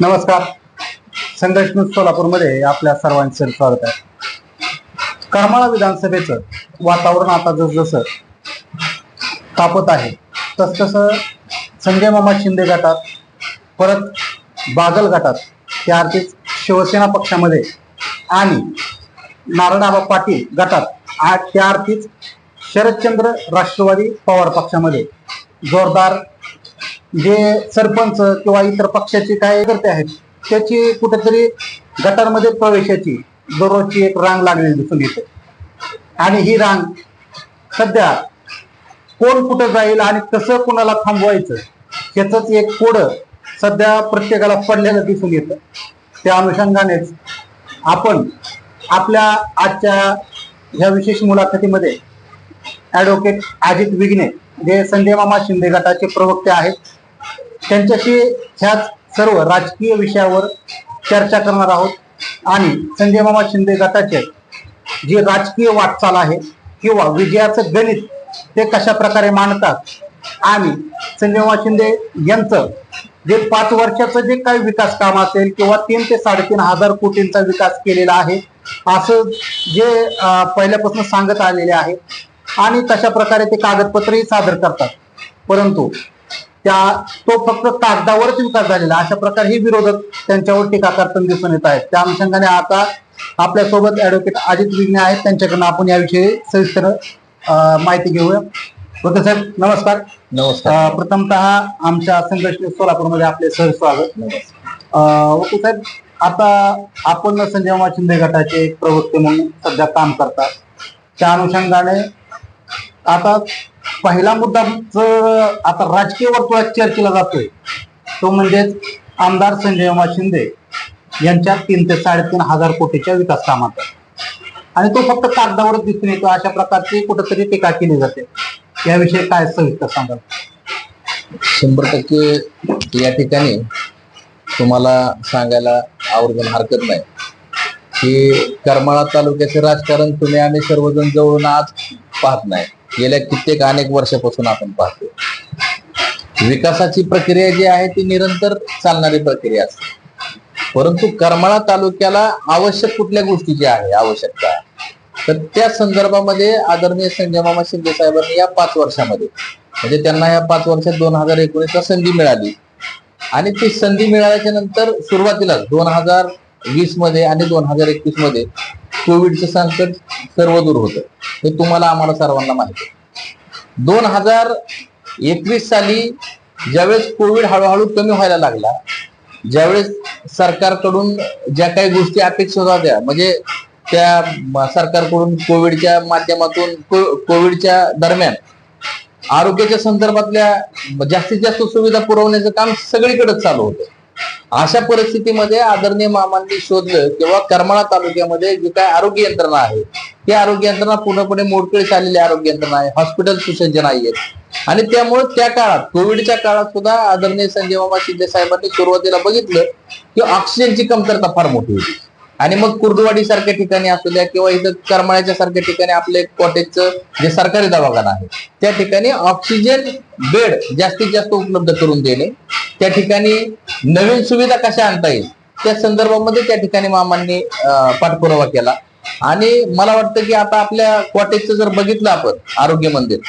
नमस्कार. संघर्ष न्यूज सोलापूरमध्ये आपल्या सर्वांचे स्वागत आहे. करमाळा विधानसभेचं वातावरण आता जसजसं तापत आहे तसतसं संजय मामा शिंदे गटात, परत बागल गटात, त्या अर्थीच शिवसेना पक्षामध्ये आणि नारायणआबा पाटील गटात, त्या अर्थीच शरदचंद्र राष्ट्रवादी पवार पक्षामध्ये जोरदार जे सरपंच किंवा इतर पक्षाचे कार्यकर्ते आहेत त्याची कुठेतरी गटारमध्ये प्रवेशाची दररोजची एक रांग लागलेली दिसून येते. आणि ही रांग सध्या कोण कुठं जाईल आणि कसं कुणाला थांबवायचं याच एक कोड सध्या प्रत्येकाला पडलेलं दिसून येतं. त्या अनुषंगानेच आपण आपल्या आजच्या ह्या विशेष मुलाखतीमध्ये ॲडव्होकेट अजित विघ्ने जे संजय मामा शिंदे गटाचे प्रवक्ते आहेत त्यांच्याशी ह्याच सर्व राजकीय विषयावर चर्चा करणार आहोत. आणि संजय मामा शिंदे गटाचे जी राजकीय वाटचाल आहे किंवा विजयाचं गणित ते कशा प्रकारे मांडतात आणि संजय मामा शिंदे यांचं जे 5 वर्षाचं जे काही विकास काम असेल किंवा 3 ते 3.5 हजार कोटींचा विकास केलेला आहे असं जे पहिल्यापासून सांगत आलेले आहे आणि तशा प्रकारे ते कागदपत्रही सादर करतात, परंतु तो फक्त कागदावरच विकास झालेला अशा प्रकारे ही विरोधक त्यांच्यावर टीका करताना दिसून येत आहेत. त्या अनुषंगाने आता आपल्यासोबत ॲडव्होकेट अजित विघ्ने आहेत, त्यांच्याकडून आपण याविषयी सविस्तर माहिती घेऊया. ओके साहेब, नमस्कार. नमस्कार. प्रथमतः आमच्या संघर्ष सोलापूरमध्ये आपले सहज स्वागत. ओके साहेब, आता आपण संजय मामा शिंदे गटाचे एक प्रवक्ते म्हणून सध्या काम करतात. त्या अनुषंगाने आता पहिला मुद्दा आता राजकीय वर्तुळात चर्चेला जातोय तो म्हणजेच आमदार संजय मामा शिंदे यांच्या 3 ते 3.5 हजार कोटीच्या विकास कामाचा, आणि तो फक्त कागदावरच दिसून येतो अशा प्रकारची कुठेतरी टीका केली जाते. याविषयी काय सविस्तर सांगाल? 100% या ठिकाणी तुम्हाला सांगायला आवर्जून हरकत नाही की करमाळा तालुक्याचे राजकारण तुम्ही आम्ही सर्वजण जवळून आज पाहत नाही, गेल्या कित्येक अनेक वर्षापासून आपण पाहतो. विकासाची प्रक्रिया जी आहे ती निरंतर चालणारी प्रक्रिया असते, परंतु करमाळा तालुक्याला आवश्यक कुठल्या गोष्टीची आहे आवश्यकता, तर त्या संदर्भामध्ये आदरणीय संजय मामा शिंदे साहेबांनी या 5 वर्षामध्ये म्हणजे त्यांना या 5 वर्षात 2019ला संधी मिळाली आणि ती संधी मिळाल्याच्या नंतर सुरुवातीला 2020 मध्ये आणि 2021 मध्ये कोविडचं संकट सर्व दूर होतं, हे तुम्हाला आम्हाला सर्वांना माहिती आहे. 2021 साली ज्यावेळेस कोविड हळूहळू कमी व्हायला लागला, ज्यावेळेस सरकारकडून ज्या काही गोष्टी अपेक्षित होत्या म्हणजे त्या सरकारकडून कोविडच्या माध्यमातून कोविडच्या दरम्यान आरोग्याच्या संदर्भातल्या जास्तीत जास्त सुविधा पुरवण्याचं काम सगळीकडेच चालू होतं. अशा परिस्थितीमध्ये आदरणीय मामांनी शोधलं किंवा करमाळा तालुक्यामध्ये जी काय आरोग्य यंत्रणा आहे ती आरोग्य यंत्रणा पूर्णपणे मोडकळीस आलेली आरोग्य यंत्रणा आहे, हॉस्पिटल सुसज्ज नाहीयेत. आणि त्यामुळे त्या काळात कोविडच्या काळात सुद्धा आदरणीय संजय मामा शिंदे साहेबांनी सुरुवातीला बघितलं की ऑक्सिजनची कमतरता फार मोठी होती. आणि मग कुर्डुवाडी सारख्या ठिकाणी असू द्या किंवा इथं करमाळ्याच्या सारख्या ठिकाणी आपले कॉटेजचं जे सरकारी दवाखाना आहे त्या ठिकाणी ऑक्सिजन बेड जास्तीत जास्त उपलब्ध करून देणे, त्या ठिकाणी नवीन सुविधा कशा आणता येईल त्या संदर्भामध्ये त्या ठिकाणी मामांनी पाठपुरावा केला. आणि मला वाटतं की आता आपल्या कॉटेजचं जर बघितलं आपण आरोग्य मंदिर,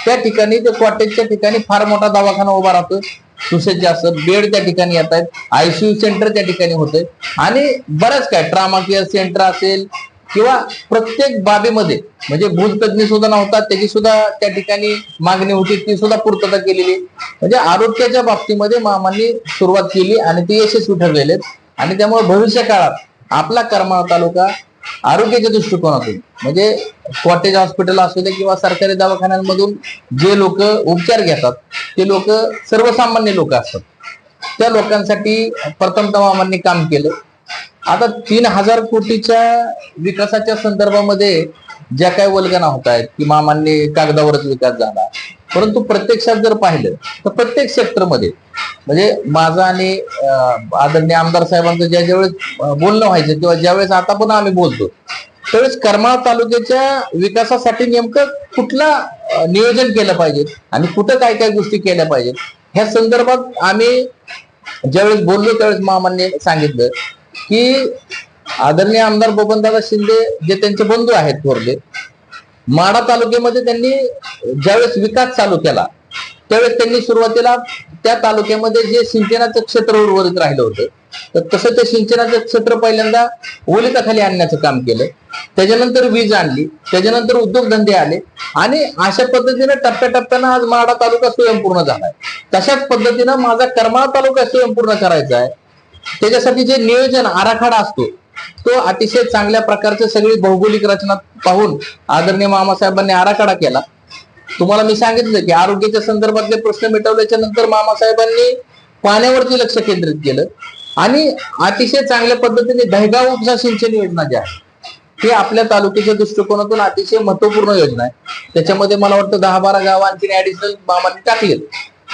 त्या ठिकाणी त्या कॉटेजच्या ठिकाणी फार मोठा दवाखाना उभा राहतो, सुसज्ज असं बेड त्या ठिकाणी येत आहेत, आयसीयू सेंटर त्या ठिकाणी होतंय आणि बरंच काय ट्रामा केअर सेंटर असेल किंवा प्रत्येक बाबीमध्ये म्हणजे भूततज्ञ सुद्धा नव्हता त्याची सुद्धा त्या ठिकाणी मागणी होती, ती सुद्धा पूर्तता केलेली. म्हणजे आरोग्याच्या बाबतीमध्ये मामांनी सुरुवात केली आणि ते यशस्वी ठरलेले. आणि त्यामुळे भविष्य काळात आपला करमाळा तालुका आरोग्याच्या दृष्टिकोनातून म्हणजे कॉटेज हॉस्पिटल असू दे किंवा सरकारी दवाखान्यांमधून जे लोक उपचार घेतात ते लोक सर्वसामान्य लोक असतात, त्या लोकांसाठी प्रथमतः मामांनी काम केलं. आता 3,000 कोटीच्या विकासाच्या संदर्भामध्ये ज्या काही वल्गना होत आहेत की मामांनी कागदावरच विकास झाला, परंतु प्रत्यक्षात जर पाहिलं तर प्रत्येक सेक्टरमध्ये म्हणजे माझं आणि आदरणीय आमदार साहेबांचं ज्यावेळेस बोलणं व्हायचं किंवा ज्यावेळेस आता पण आम्ही बोलतो त्यावेळेस करमाळा तालुक्याच्या विकासासाठी नेमकं कुठलं नियोजन केलं पाहिजे आणि कुठं काय काय गोष्टी केल्या पाहिजेत ह्या संदर्भात आम्ही ज्यावेळेस बोललो त्यावेळेस मामांनी सांगितलं की आदरणीय आमदार बबनदादा शिंदे जे त्यांचे बंधू आहेत थोरले, माढा तालुक्यामध्ये त्यांनी ज्यावेळेस विकास चालू केला त्यावेळेस त्यांनी सुरुवातीला त्या तालुक्यामध्ये जे सिंचनाचं क्षेत्र उर्वरित राहिलं होतं, तर तसं ते सिंचनाचं क्षेत्र पहिल्यांदा ओलिताखाली आणण्याचं काम केलं. त्याच्यानंतर वीज आणली, त्याच्यानंतर उद्योगधंदे आले आणि अशा पद्धतीने टप्प्याटप्प्यानं आज माढा तालुका स्वयंपूर्ण झालाय. तशाच पद्धतीनं माझा करमाळा तालुका स्वयंपूर्ण करायचा आहे. त्याच्यासाठी जे नियोजन आराखडा असतो तो अतिशय चांगल्या प्रकारचे सगळी भौगोलिक रचना पाहून आदरणीय मामासाहेबांनी आराखडा केला. तुम्हाला मी सांगितलं की आरोग्याच्या संदर्भातले प्रश्न मिटवल्याच्या नंतर मामासाहेबांनी पाण्यावरती लक्ष केंद्रित केलं आणि अतिशय चांगल्या पद्धतीने दहेगाव उपसा सिंचन योजना जी आहे ही आपल्या तालुक्याच्या दृष्टिकोनातून अतिशय महत्वपूर्ण योजना आहे. त्याच्यामध्ये मला वाटतं 10-12 गावं आणखी ऍडिशनल मामांनी टाकलेत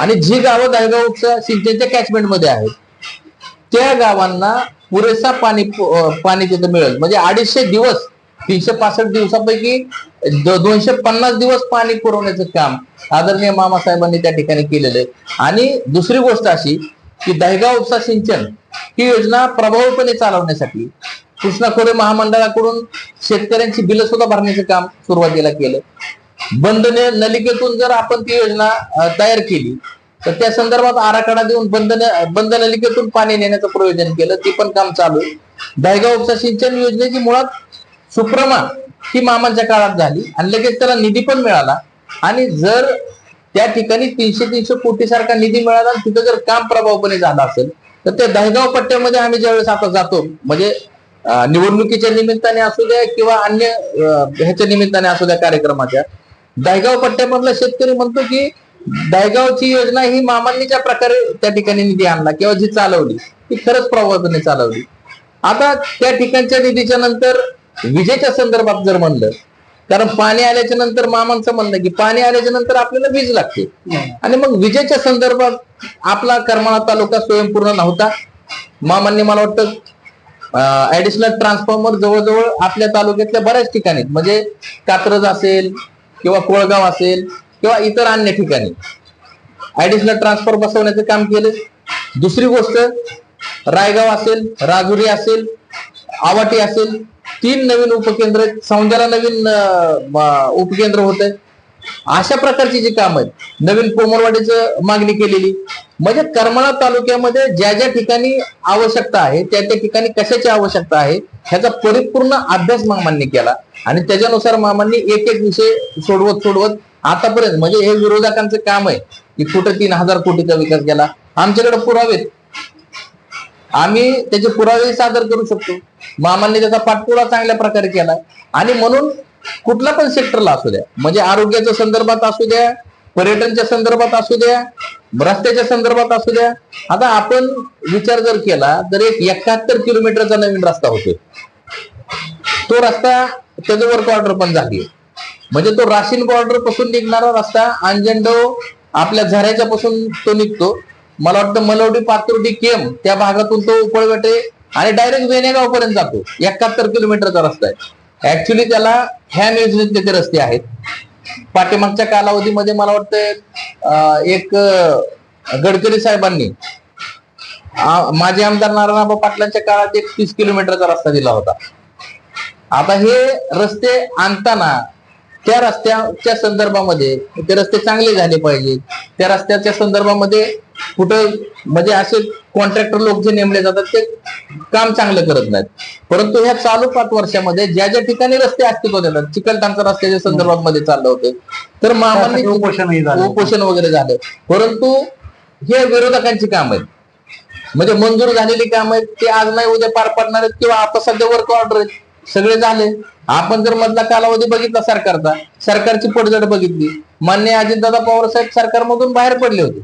आणि जी गावं दहेगाव उपसा सिंचनच्या कॅचमेंट मध्ये आहेत त्या गावांना पुरेसा पाणी तिथं मिळेल. म्हणजे 250 दिवस 365 दिवसापैकी 250 दिवस पाणी पुरवण्याचं काम आदरणीय मामासाहेबांनी त्या ठिकाणी केलेलं आहे. आणि दुसरी गोष्ट अशी की दहेगाव उपसा सिंचन ही योजना प्रभावीपणे चालवण्यासाठी कृष्णा खोरे महामंडळाकडून शेतकऱ्यांची बिलं सुद्धा भरण्याचं काम सुरुवातीला केलं. बंद नलिकेतून जर आपण ती योजना तयार केली तर त्या संदर्भात आराखडा देऊन बंद नलिकेतून पाणी नेण्याचं प्रयोजन केलं. ती पण काम चालू आहे. दहेगाव उपसा सिंचन योजनेची मुळात सुप्रमा ही मामांच्या काळात झाली आणि लगेच त्याला निधी पण मिळाला. आणि जर त्या ठिकाणी 300 कोटी सारखा निधी मिळाला आणि तिथं जर काम प्रभावपणे झालं असेल तर त्या दहेगाव पट्ट्यामध्ये आम्ही ज्यावेळेस आता जातो म्हणजे निवडणुकीच्या निमित्ताने असू द्या किंवा अन्य ह्याच्या निमित्ताने असू द्या कार्यक्रमाच्या, दहेगाव पट्ट्यामधला शेतकरी म्हणतो की दहेगावची योजना ही मामांनी ज्या प्रकारे त्या ठिकाणी निधी आणला किंवा जी चालवली ती खरंच प्रभावीपणे चालवली. आता त्या ठिकाणच्या निधीच्या नंतर विजेच्या संदर्भात जर म्हणलं, कारण पाणी आल्याच्या नंतर मामांचं म्हणणं की पाणी आल्याच्या नंतर आपल्याला वीज लागते आणि मग विजेच्या संदर्भात आपला करमाळा तालुका स्वयंपूर्ण नव्हता. मामांनी मला वाटतं ऍडिशनल ट्रान्सफॉर्मर जवळजवळ आपल्या तालुक्यातल्या बऱ्याच ठिकाणी म्हणजे कात्रज असेल किंवा कोळगाव असेल किंवा इतर अन्य ठिकाणी ऍडिशनल ट्रान्सफॉर बसवण्याचं काम केलं. दुसरी गोष्ट रायगाव असेल, राजुरी असेल, आवाटी असेल, 3 नवीन उपकेंद्र, सौंदर्याला नवीन उपकेंद्र होत आहे. अशा प्रकारची जी काम आहेत, नवीन कोमरवाडीचं मागणी केलेली. म्हणजे करमाळा तालुक्यामध्ये ज्या ज्या ठिकाणी आवश्यकता आहे त्या त्या ठिकाणी कशाची आवश्यकता आहे ह्याचा परिपूर्ण अभ्यास मामांनी केला आणि त्याच्यानुसार मामांनी एक एक विषय सोडवत आतापर्यंत म्हणजे हे विरोधकांचं काम आहे की कुठं 3000 कोटीचा विकास केला. आमच्याकडे पुरावेत, आम्ही त्याचे पुरावे सादर करू शकतो. मामांनी त्याचा पाठपुरावा चांगल्या प्रकारे केला आणि म्हणून कुठला पण सेक्टरला असू द्या, म्हणजे आरोग्याच्या संदर्भात असू द्या, पर्यटनच्या संदर्भात असू द्या, रस्त्याच्या संदर्भात असू द्या. आता आपण विचार जर केला तर एक 71 किलोमीटरचा नवीन रस्ता होतोय. तो रस्ता त्याचं वर्क ऑर्डर पण झाली. म्हणजे तो राशीन बॉर्डर पासून निघणारा रस्ता अंजनडो आपल्या झऱ्याच्या पासून तो निघतो. मला वाटतं मलवडी, पातुर्डी, केम त्या भागातून तो उपळवेटे आणि डायरेक्ट वेणेगाव पर्यंत जातो. 71 किलोमीटरचा रस्ता आहे. ऍक्च्युली त्याला ह्या योजनेतले ते रस्ते आहेत. पाठीमागच्या कालावधीमध्ये मला वाटतं एक गडकरी साहेबांनी माजी आमदार नारायणबा पाटलांच्या काळात एक 30 किलोमीटरचा रस्ता दिला होता. आता हे रस्ते आणताना त्या रस्त्याच्या संदर्भामध्ये ते रस्ते चांगले झाले पाहिजे. त्या रस्त्याच्या संदर्भामध्ये कुठं म्हणजे असे कॉन्ट्रॅक्टर लोक जे नेमले जातात ते काम चांगलं करत नाहीत. परंतु ह्या चालू 5 वर्षामध्ये ज्या ज्या ठिकाणी रस्ते अस्तित्वात येतात, चिकलठाणचा रस्त्याच्या संदर्भात मध्ये चाललं होतं तर मामांनी उपोषण वगैरे झालं. परंतु हे विरोधकांची काम आहेत, म्हणजे मंजूर झालेली काम आहेत ते आज नाही उद्या पार पडणार आहेत किंवा आता सध्या वर्क ऑर्डर आहेत सगळे झाले. आपण जर मधला कालावधी बघितला सरकारचा, सरकारची पडझड बघितली, माननीय अजितदादा पवार साहेब सरकारमधून बाहेर पडले होते.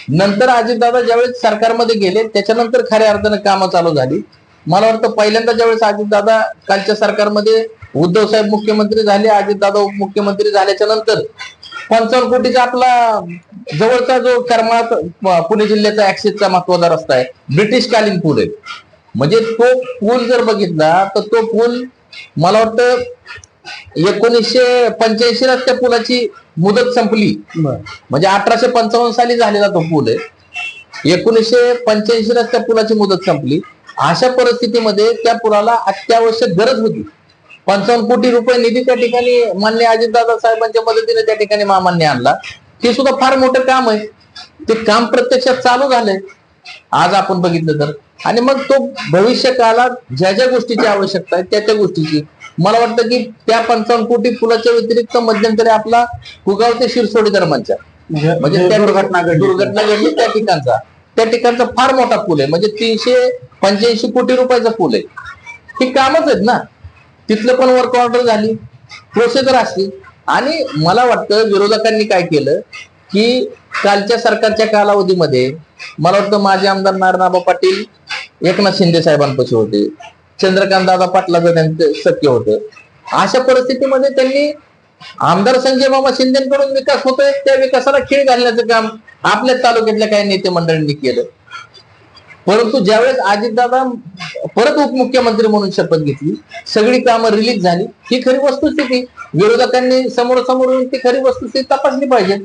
नंतर अजितदादा ज्यावेळेस सरकारमध्ये गेले त्याच्यानंतर खऱ्या अर्थानं कामं चालू झाली. मला वाटतं पहिल्यांदा ज्यावेळेस अजितदादा कालच्या सरकारमध्ये उद्धव साहेब मुख्यमंत्री झाले, अजितदादा उपमुख्यमंत्री झाल्याच्या नंतर 55 कोटीचा आपला जवळचा जो करमाळा पुणे जिल्ह्याचा ऍक्सेसचा महत्वाचा रस्ता आहे, ब्रिटिश कालीन पूल आहे. म्हणजे तो पूल जर बघितला तर तो पूल मला वाटतं 1985 त्या पुलाची मुदत संपली. म्हणजे 1855 साली झालेला तो पूल आहे. 1985 त्या पुलाची मुदत संपली. अशा परिस्थितीमध्ये त्या पुलाला अत्यावश्यक गरज होती. 55 कोटी रुपये निधी त्या ठिकाणी माननीय अजितदादा साहेबांच्या मदतीने त्या ठिकाणी मामांनी आणला. ते सुद्धा फार मोठं काम आहे. ते काम प्रत्यक्षात चालू झालंय आज आपण बघितलं तर. आणि मग तो भविष्य काळात ज्या ज्या गोष्टीची आवश्यकता आहे त्या गोष्टीची, मला वाटतं की त्या 55 कोटी पुलाच्या व्यतिरिक्त मध्यंतरी आपला कुगाव ते शिरसोडी दरम्यानच्या म्हणजे त्या दुर्घटना घडली त्या ठिकाणचा फार मोठा पूल आहे. म्हणजे 385 कोटी रुपयाचा पूल आहे. ही कामच आहेत ना. तिथलं पण वर्क ऑर्डर झाली, प्रोसिजर असली. आणि मला वाटतं विरोधकांनी काय केलं की कालच्या सरकारच्या कालावधीमध्ये मला वाटतं माझे आमदार नारायणआबा पाटील एकनाथ शिंदे साहेबांपाशी होते, चंद्रकांत दादा पाटलाचं त्यांचं शक्य होतं. अशा परिस्थितीमध्ये त्यांनी आमदार संजय मामा शिंदेकडून विकास होतोय त्या विकासाला खीळ घालण्याचं काम आपल्या तालुक्यातल्या काही नेते मंडळींनी केलं. परंतु ज्यावेळेस अजितदादा परत उपमुख्यमंत्री म्हणून शपथ घेतली, सगळी कामं रिलीज झाली. ही खरी वस्तुस्थिती विरोधकांनी समोरासमोर येऊन ती खरी वस्तुस्थिती तपासली पाहिजे.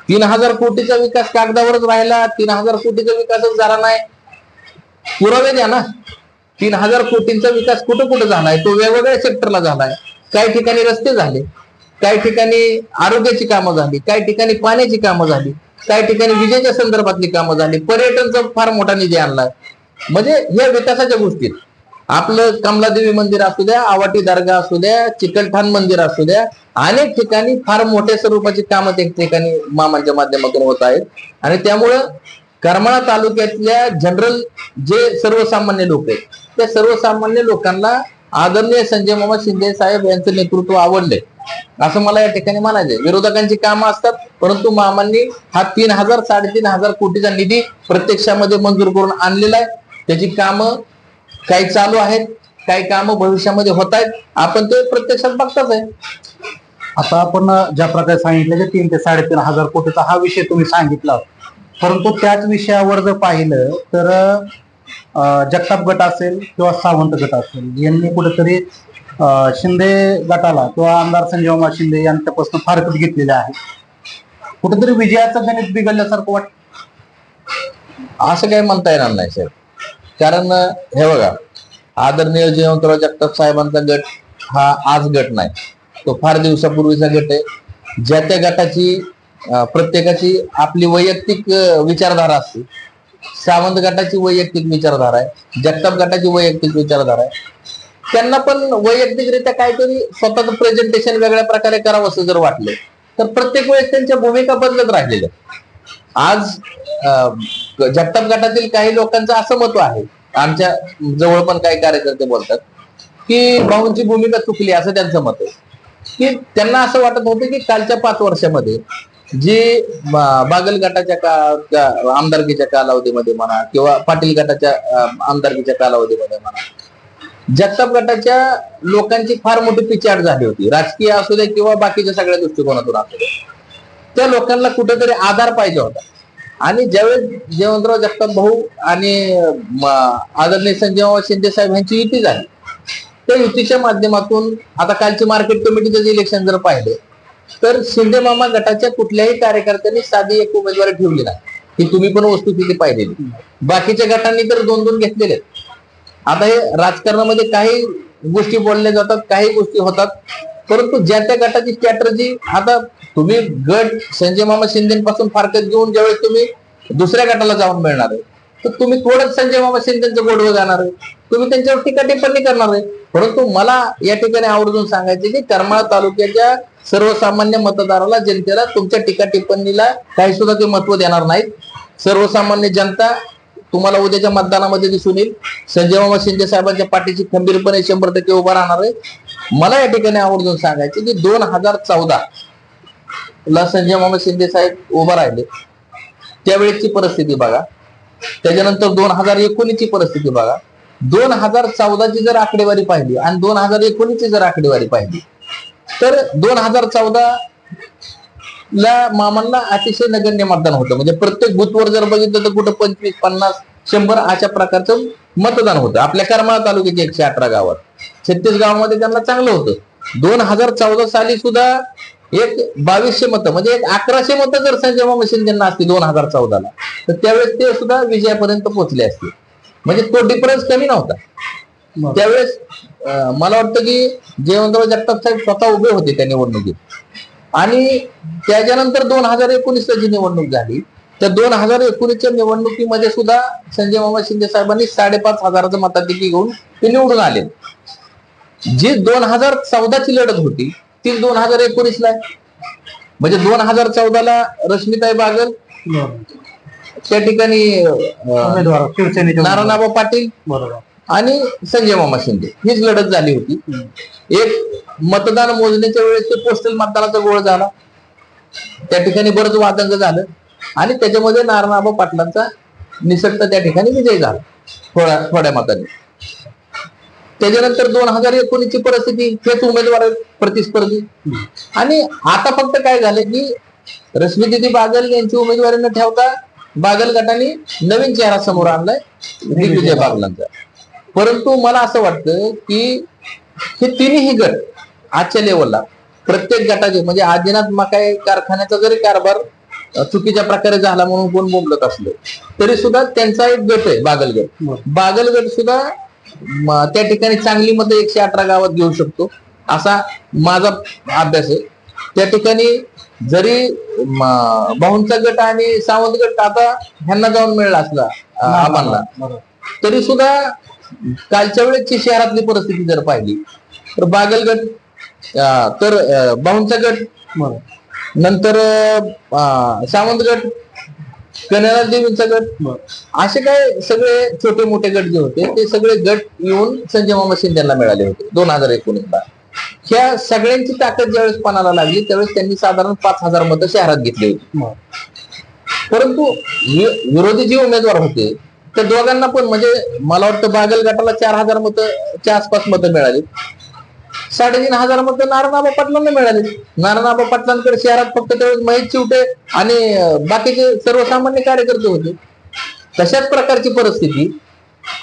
3000 कोटीचा विकास कागदावरच राहिला, 3000 कोटीचा विकासच झाला नाही, पुरावे द्या ना. 3000 कोटींचा विकास कुठं कुठं झालाय? तो वेगवेगळ्या सेक्टरला झालाय. काही ठिकाणी रस्ते झाले, काही ठिकाणी आरोग्याची कामं झाली, काही ठिकाणी पाण्याची कामं झाली, काही ठिकाणी विजेच्या संदर्भातली कामं झाली, पर्यटनचा फार मोठा निधी आणलाय. म्हणजे या विकासाच्या गोष्टीत आपलं कमलादेवी मंदिर असू द्या, आवाटी दर्गा असू द्या, चिकलठाण मंदिर असू द्या, अनेक ठिकाणी फार मोठ्या स्वरूपाची कामं त्या ठिकाणी मामांच्या माध्यमातून होत आहेत. आणि त्यामुळं करमाळा तालुक्यातल्या जनरल जे सर्वसामान्य लोक आहेत त्या सर्वसामान्य लोकांना आदरणीय संजय मामा शिंदे साहेब यांचं नेतृत्व आवडले असं मला या ठिकाणी म्हणायचंय. विरोधकांची कामं असतात, परंतु मामांनी हा 3000 3.5 कोटीचा निधी प्रत्यक्षामध्ये मंजूर करून आणलेला आहे. त्याची कामं काही चालू आहेत, काही कामं भविष्यामध्ये होत आहेत. आपण ते प्रत्यक्षात बघताच आहे. आता आपण ज्या प्रकारे सांगितलं की 3 ते 3.5 कोटीचा हा विषय तुम्ही सांगितला, परंतु त्याच विषयावर जर पाहिलं तर जगताप गट असेल किंवा सावंत गट असेल यांनी कुठेतरी शिंदे गटाला किंवा आमदार संजय मामा शिंदे यांच्यापासून फारकत घेतलेले आहे. कुठेतरी विजयाचं गणित बिघडल्यासारखं वाटतं. असं काही म्हणता येणार नाही साहेब. कारण हे बघा, आदरणीय जयवंतराव जगताप साहेबांचा गट हा आज गट नाही, तो फार दिवसापूर्वीचा गट आहे. ज्या त्या गटाची प्रत्येकाची आपली वैयक्तिक विचारधारा असते. सावंत गटाची वैयक्तिक विचारधारा आहे, जगताप गटाची वैयक्तिक विचारधारा आहे. त्यांना पण वैयक्तिकरित्या काहीतरी स्वतःचं प्रेझेंटेशन वेगळ्या प्रकारे करावं असं जर वाटलं तर प्रत्येक वेळेस त्यांच्या भूमिका बदलत राहिलेल्या. आज जगताप गटातील काही लोकांचं असं मत आहे, आमच्या जवळ पण काही कार्यकर्ते बोलतात की भाऊंची भूमिका चुकली असं त्यांचं मत आहे. की त्यांना असं वाटत होतं की कालच्या 5 वर्षामध्ये जे बागल गटाच्या आमदारकीच्या कालावधीमध्ये म्हणा किंवा पाटील गटाच्या आमदारकीच्या कालावधीमध्ये म्हणा, जगताप गटाच्या लोकांची फार मोठी पिछाड झाली होती. राजकीय असू दे किंवा बाकीच्या सगळ्या दृष्टिकोनातून असू दे, त्या लोकांना कुठेतरी आधार पाहिजे होता. आणि ज्यावेळेस जयवंतराव जगताप भाऊ आणि आदरणीय संजय मामा शिंदे साहेब यांची युती झाली, त्या युतीच्या माध्यमातून आता कालची मार्केट कमिटीचं इलेक्शन जर पाहिलं तर शिंदे मामा गटाच्या कुठल्याही कार्यकर्त्यांनी साधी एक उमेदवारी ठेवली नाही. ही तुम्ही पण वस्तुस्थिती पाहिलेली. बाकीच्या गटांनी तर 2-2 घेतलेले. आता हे राजकारणामध्ये काही गोष्टी बोलल्या जातात, काही गोष्टी होतात, परंतु ज्या त्या गटाची स्ट्रॅटर्जी, आता तुम्ही गट संजय मामा शिंदेपासून फारकत घेऊन ज्यावेळेस तुम्ही दुसऱ्या गटाला जाऊन मिळणार आहे तर तुम्ही थोडंच संजय मामा शिंदेचं गोडवं जाणार आहे, तुम्ही त्यांच्यावर टीका टिप्पणी करणार आहे. परंतु मला या ठिकाणी आवर्जून सांगायचे की करमाळा तालुक्याच्या सर्वसामान्य मतदाराला, जनतेला तुमच्या टीका टिप्पणीला काही सुद्धा ते महत्व देणार नाहीत. सर्वसामान्य जनता तुम्हाला उद्याच्या मतदानामध्ये दिसून येईल. संजय मामा शिंदे साहेबांच्या पाठीशी खंबीरपणे 100% उभा राहणार आहे. मला या ठिकाणी आवर्जून सांगायचे की 2014 ला संजय मामा शिंदे साहेब उभा राहिले त्यावेळेची परिस्थिती बघा, त्याच्यानंतर 2019 ची परिस्थिती बघा. 2014 ची जर आकडेवारी पाहिली आणि 2019 ची जर आकडेवारी पाहिली तर 2014 ला मामांना अतिशय नगण्य मतदान होतं. म्हणजे प्रत्येक बूथवर जर बघितलं तर कुठं 25, 50, 100 अशा प्रकारचं मतदान होतं. आपल्या करमाळा तालुक्याच्या 118 गावात, 36 गावामध्ये त्यांना चांगलं होतं. 2014 साली सुद्धा एक 2200 मतं म्हणजे एक 1100 मतं जर संजय मामा शिंदेना असती 2014ला, तर त्यावेळेस ते सुद्धा विजयापर्यंत पोहोचले असते. म्हणजे तो डिफरन्स कमी नव्हता त्यावेळेस. मला वाटतं की जयवंतराव जगताप साहेब स्वतः उभे होते त्या निवडणुकीत. आणि त्याच्यानंतर 2019ला जी निवडणूक झाली, त्या 2019च्या निवडणुकीमध्ये सुद्धा संजय मामा शिंदे साहेबांनी 5,500 मताधिक्य घेऊन ते निवडून आले. जी 2014ची लढत होती ती 2019ला आहे. म्हणजे 2014ला रश्मिताई बागल त्या ठिकाणी उमेदवार शिवसेनेचे नारायणआबा पाटील बरोबर आणि संजय मामा शिंदे हीच लढत झाली होती. एक मतदान मोजणीच्या वेळेस ते पोस्टल मतदानाचा गोळ झाला, त्या ठिकाणी बरंच वादंग झालं आणि त्याच्यामध्ये नारायणआबा पाटलांचा निसटता त्या ठिकाणी विजय झाला थोड्या मतांनी. त्याच्यानंतर 2019ची परिस्थिती हेच उमेदवार प्रतिस्पर्धी. आणि आता फक्त काय झालं की रश्मिदिदी बागल यांची उमेदवारी न ठेवता बागल गटाने नवीन चेहरा समोर आणलाय दिग्विजय बागलांचा. परंतु मला असं वाटतं की हे तिन्ही गट आजच्या लेवलला प्रत्येक गटाचे म्हणजे आदिनाथ मकाई कारखान्याचा जरी कारभार चुकीच्या प्रकारे झाला म्हणून कोण बोंबलत असलं तरी सुद्धा त्यांचा एक गट आहे बागल गट सुद्धा त्या ठिकाणी चांगली मतं 118 गावात घेऊ शकतो असा माझा अभ्यास आहे. त्या ठिकाणी जरी भाऊंचा गट आणि सावंत गट आता ह्यांना जाऊन मिळाला असला आम्हाला, तरी सुद्धा कालच्या वेळेची शहरातली परिस्थिती जर पाहिली तर बागल गट, तर भाऊंचा गट, नंतर सावंत गट, कन्हैया देवींचा गट, असे काय सगळे छोटे मोठे गट जे होते ते सगळे गट येऊन संजय मामा शिंदेला मिळाले होते 2019ला. ह्या सगळ्यांची ताकद ज्यावेळेस पणाला लागली त्यावेळेस त्यांनी साधारण 5,000 मतं शहरात घेतली होती. परंतु विरोधी जे उमेदवार होते त्या दोघांना पण म्हणजे मला वाटतं बागल गटाला 4,000 मतांच्या आसपास मतं मिळाली. 3,500 मतं नारायणआबा पाटलांना मिळाले. नारायणआबा पाटलांकडे शहरात फक्त त्यावेळेस महेश चिवटे आणि बाकीचे सर्वसामान्य कार्यकर्ते होते. तशाच प्रकारची परिस्थिती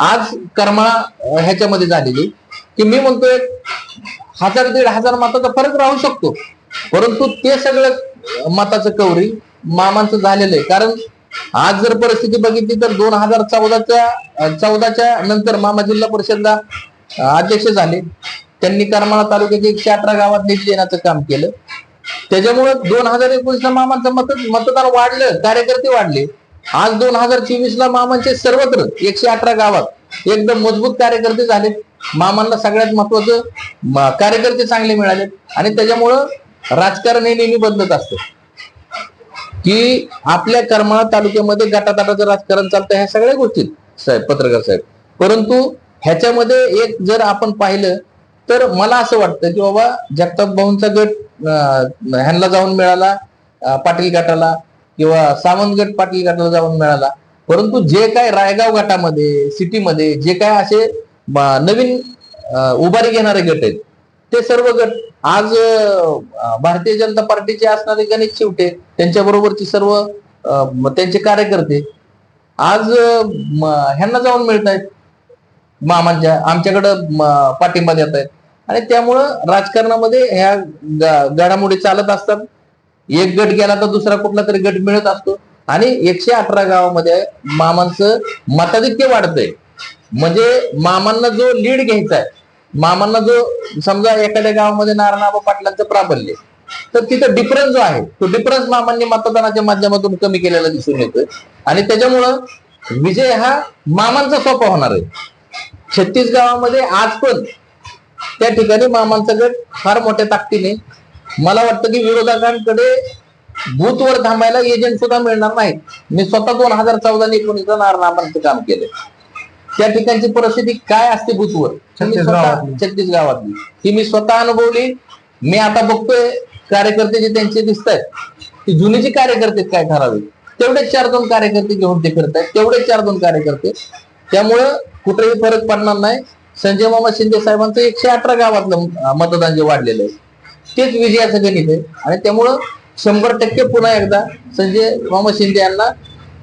आज करमाळा ह्याच्यामध्ये झालेली की मी म्हणतोय 1,000-1,500 मताचा फरक राहू शकतो, परंतु ते सगळं मताचं कवरी मामांचं झालेलं आहे. कारण आज जर परिस्थिती बघितली तर 2014च्या नंतर मामा जिल्हा परिषदला अध्यक्ष झाले. त्यांनी करमाळा तालुक्याच्या 118 गावात निधी देण्याचं काम केलं. त्याच्यामुळे 2019ला मामांचं मतदान वाढलं, कार्यकर्ते वाढले. आज 2024ला मामांचे सर्वत्र 118 गावात एकदम मजबूत कार्यकर्ते झाले. मामांना सगळ्यात महत्वाचं कार्यकर्ते चांगले मिळाले. आणि त्याच्यामुळं राजकारण हे नेहमी बदलत असतं की आपल्या करमाळा तालुक्यामध्ये गटातटाचं राजकारण चालतं ह्या सगळ्या गोष्टीत साहेब, पत्रकार साहेब. परंतु ह्याच्यामध्ये एक जर आपण पाहिलं तर मला असं वाटतं की बाबा जगताप भाऊंचा गट ह्यांना जाऊन मिळाला पाटील गटाला, किंवा सावंत गट पाटील गटाला जाऊन मिळाला. परंतु जे काय रायगाव गटामध्ये सिटीमध्ये जे काय असे नवीन उभारी घेणारे गट आहेत ते सर्व गट आज भारतीय जनता पार्टीचे असणारे गणेश चिवटे त्यांच्या बरोबरची सर्व त्यांचे कार्यकर्ते आज ह्यांना जाऊन मिळत आहेत, मामांच्या आमच्याकडं पाठिंबा देत आहेत. आणि त्यामुळं राजकारणामध्ये ह्या घडामोडी चालत असतात. एक गट गेला तर दुसरा कुठला तरी गट मिळत असतो आणि 118 गावामध्ये मामांचं मताधिक्य वाढतंय. म्हणजे मामांना जो लीड घ्यायचा आहे, मामांना जो समजा एखाद्या गावामध्ये नारायणआबा पाटलांचं प्राबल्य तर तिथं डिफरन्स जो आहे तो डिफरन्स मामांनी मतदानाच्या माध्यमातून कमी केलेला दिसून येतोय. आणि त्याच्यामुळं विजय हा मामांचा सोपा होणार आहे. 36 गावामध्ये आज पण त्या ठिकाणी मामांचा गट फार मोठ्या ताकदीने, मला वाटतं की विरोधकांकडे बूथवर थांबायला एजंट सुद्धा मिळणार नाहीत. मी स्वतः 2014-19 नारायणआबांचं काम केलं. त्या ठिकाणची परिस्थिती काय असते बूथवर 36 गावातली ही मी स्वतः अनुभवली. मी आता बघतोय कार्यकर्ते जे त्यांचे दिसत आहेत ते जुने जे कार्यकर्ते काय ठरावे तेवढेच 4-2 कार्यकर्ते घेऊन ते करत आहेत, तेवढेच 4-2 कार्यकर्ते. त्यामुळं कुठेही फरक पडणार नाही. संजय मामा शिंदे साहेबांचं 118 गावातलं मतदान जे वाढलेलं आहे तेच विजयाचं गणित आहे. आणि त्यामुळं 100% पुन्हा एकदा संजय मामा शिंदे यांना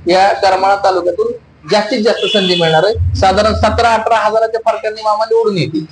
या करमाळा तालुक्यातून जास्तीत जास्त संधी मिळणार आहे. साधारण 17-18 हजाराच्या फरकाने मामा निवडून येतील.